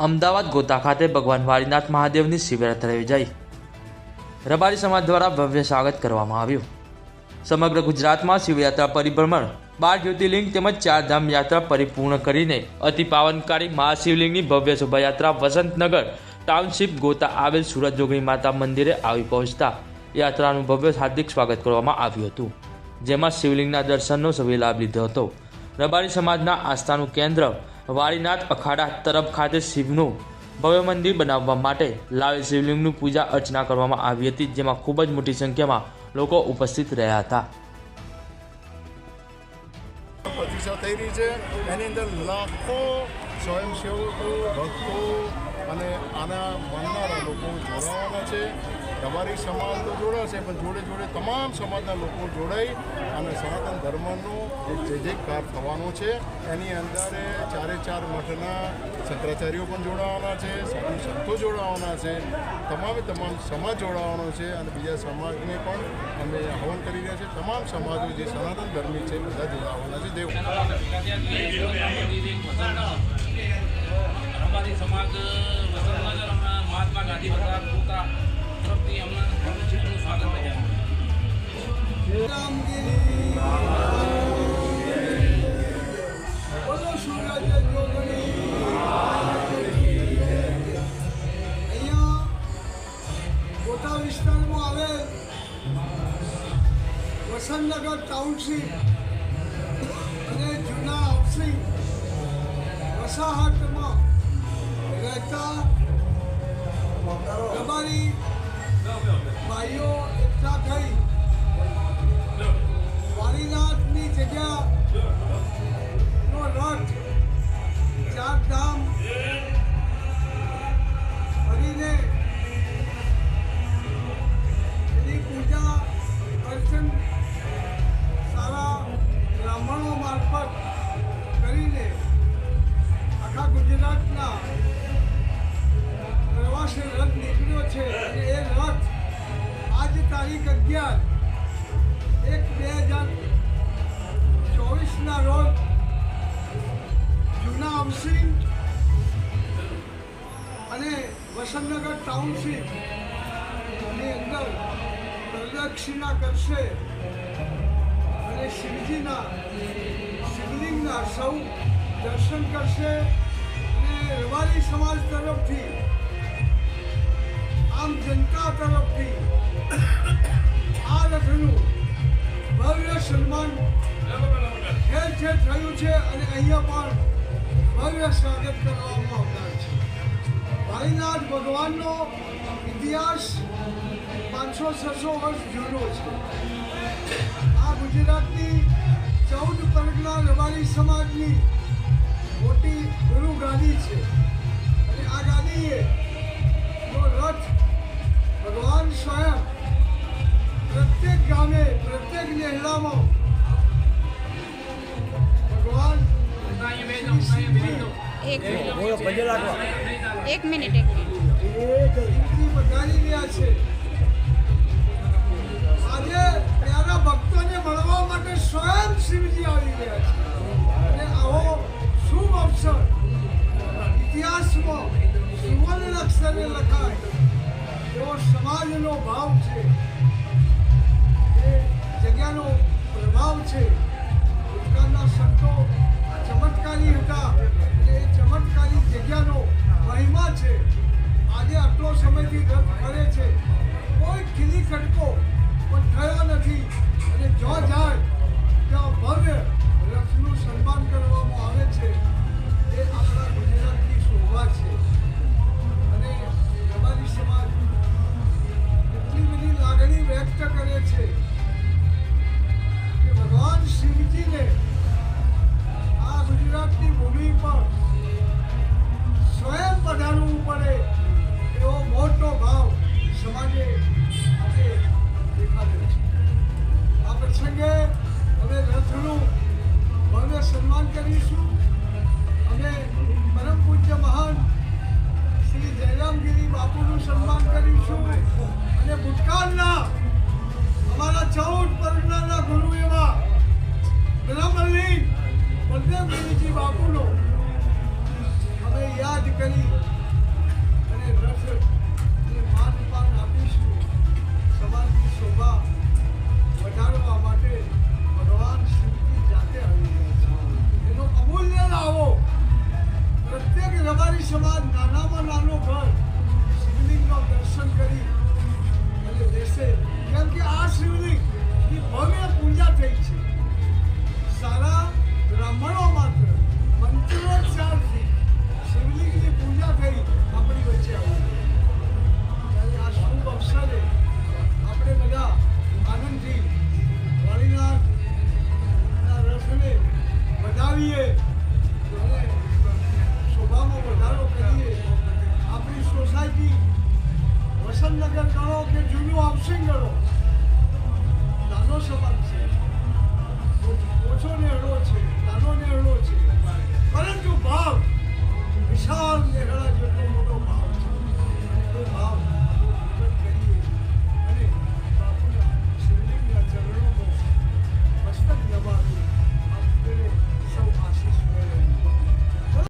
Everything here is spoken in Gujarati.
અમદાવાદ ગોતા ખાતે ભગવાન વાળીનાથ મહાદેવની શિવયાત્રા યોજાઈ. રબારી સમાજ દ્વારા ભવ્ય સ્વાગત કરવામાં આવ્યું. સમગ્ર ગુજરાતમાં શિવયાત્રા પરિભ્રમણ 12 જ્યોતિર્લિંગ તેમજ 4 ધામ યાત્રા પરિપૂર્ણ કરીને અતિ પાવનકારી મહાશિવલિંગની ભવ્ય શોભાયાત્રા વસંતનગર ટાઉનશીપ ગોતા આવેલ સુરત જોગણી માતા મંદિરે આવી પહોંચતા યાત્રાનું ભવ્ય હાર્દિક સ્વાગત કરવામાં આવ્યું હતું, જેમાં શિવલિંગના દર્શનનો સૌએ લાભ લીધો હતો. રબારી સમાજના આસ્થાનું કેન્દ્ર વાળીનાથ અખાડા તરફ ખાતે શિવનું ભવ્ય મંદિર બનાવવા માટે લાવેલ શિવલિંગનું પૂજા અર્ચના કરવામાં આવી હતી, જેમાં ખૂબ જ મોટી સંખ્યામાં લોકો ઉપસ્થિત રહ્યા હતા. પ્રતિષ્ઠા થઈ રહી છે, એની અંદર લાખો સ્વયંસેવકો, ભક્તો અને આના માનનારા લોકો જોડાવાના છે. રબારી સમાજ તો જોડાશે, પણ જોડે જોડે તમામ સમાજના લોકો જોડાઈ અને સનાતન ધર્મનો એક જય જયકાર થવાનો છે. એની અંદર 4 મઠના શંકરાચાર્યો પણ જોડાવાના છે, સાધુ સંતો જોડાવાના છે, તમામ સમાજ જોડાવાનો છે અને બીજા સમાજને પણ અમે આહ્વાન કરી રહ્યા છીએ. તમામ સમાજો જે સનાતન ધર્મી છે બધા જોડાવાના છે. રબારી સમાજ વસંતનગર મહાત્મા ગાંધી બજાર ગોતા તરફથી અમને સ્વાગત કર્યા. ગોતા વિસ્તારમાં આવેલ વસંતનગર ટાઉનશીપ અને જૂના હાઉસિંગ વસાહતમાં રહેતા રબારી ભાઈઓ એકઠા થઈ વાળીનાથની જગ્યાનો રથ 4 ધામ ફરીને એની પૂજા અર્ચન સારા બ્રાહ્મણો મારફત કરીને આખા ગુજરાતના પ્રવાસે રથ નીકળ્યો છે અને એ રથ આજ તારીખ 11/1/2024 રોજ જૂના હાઉસિંગ અને વસંતનગર ટાઉનશીપ ની અંદર પ્રદક્ષિણા કરશે અને શિવજીના શિવલિંગના સૌ દર્શન કરશે. અને રબારી સમાજ તરફથી આમ જનતા તરફથી આ રથનું ભવ્ય સન્માન ઠેર ઠેર થયું છે અને અહીંયા પણ ભવ્ય સ્વાગત કરવામાં આવનાર છે. વાળીનાથ ભગવાનનો ઇતિહાસ 500-600 વર્ષ જૂનો છે. આ ગુજરાતની 14 પરગના રબારી સમાજની મોટી ગુરુ ગાદી છે અને આ ગાદીએ રથ ભગવાન સ્વયં પ્રત્યેક ગામે પ્રત્યેક નેહડામાં ભગવાન એક મિનિટ બતાવી રહ્યા છે. આજે ત્યાંના ભક્તોને મળવા માટે સ્વયં શિવજી આવી રહ્યા છે અને આવો શુભ અવસર ઇતિહાસમાં સુવર્ણ અક્ષરે લખાય એવો સમાજનો ભાવ છે, એ જગ્યાનો પ્રભાવ છે. ભૂતકાળના સંતો ચમત્કારી હતા અને એ ચમત્કારી જગ્યાનો મહિમા છે. આજે આટલો સમયથી રથ ફરે છે, કોઈ ખીલી ખટકો પણ થયો નથી અને જો જાય ત્યાં ભવ્ય રથનું સન્માન કરવામાં આવે છે. એ આપણા ગુજરાતની શોભા છે. અને રબારી સમાજ એટલી બધી લાગણી વ્યક્ત કરે છે કે ભગવાન સમાજ નાનામાં નાનું ઘર શિવલિંગનું દર્શન કરી અને દેશે, કેમ કે આ શિવલિંગની ભવ્ય પૂજા થઈ છે. સારા બ્રાહ્મણો માત્ર મંત્રોચ્ચારથી શિવલિંગની પૂજા થઈ આપણી વચ્ચે આવી. ત્યારે આ શુભ અવસરે આપણે બધા આનંદથી વાળીનાથના રથને વધાવીએ અને શોભામાં વધારો કરીએ. આપણી સોસાયટી વસંતનગર ગણો કે જૂનું હાઉસિંગ ગણો, નાનો સમાજ છે, ઓછો નેહળો છે, નાનો નેહળો છે,